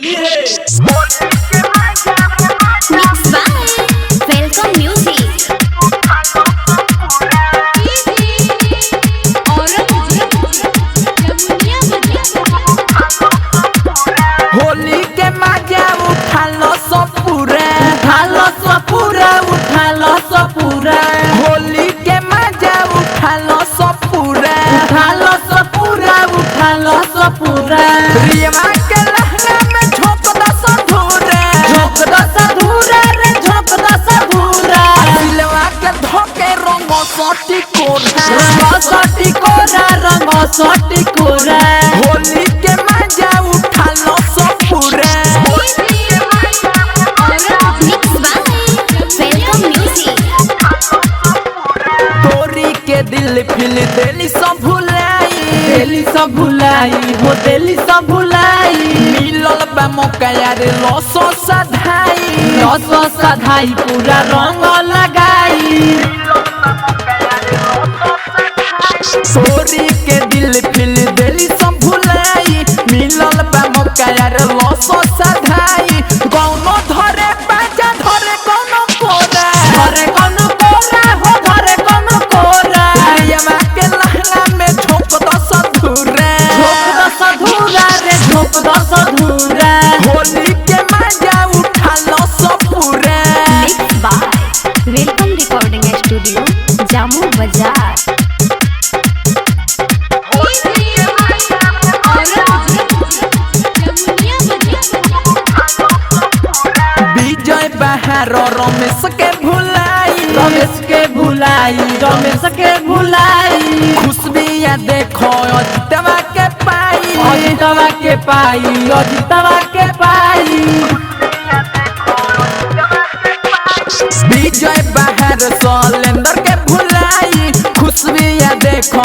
होली है। Mixed by Welcome Music। Holi के मजा उठा लो सब पूरा, उठा लो सब पूरा, उठा लो सब पूरा। होली के मजा उठा लो सब पूरा, उठा लो सब पूरा, उठा लो सब पूरा। रियमा के लहंगा में झोंक दो सधूरा, झोंक दो सधूरा रे, झोंक दो सधूरा। दिलवा के धोके रंगो सोटी कोरा, रंगो सोटी कोरा, रंगो सोटी कोरा। होली के मजा उठा लो सब पूरा। Mixed by Welcome Music। तोरी के दिल फिल देली सब भुलाई, देली सब भुलाई, हो देली सब भुलाई। मिलल बा मौका यार लसो सधाई, लसो सधाई पूरा रंग लगाई। तोरी के दिल फिल देली सब भुलाई, मिलल बा मौका यार लसो सधाई। कौनो धरे बाजा धरे कौनो कोरा, धरे कौनो कोरा, हो धरे कौनो कोरा। रियमा के लहंगा में झोंक दो सधूरा, झोंक दो सधूरा रे, झोंक दो सधूरा। होली के मजा उठा लो सब पूरा। Mixed by Welcome Recording Studio, Jammu Bazaar। विजय बहार रमेश के भुलाई, रमेश के भुलाई, रमेश के भुलाई। खुशबिया देखो अजितवा के पाई, अजितवा के पाई, अजितवा के पाई। विजय बहार सलेंदर के भुलाई, खुशबिया देखो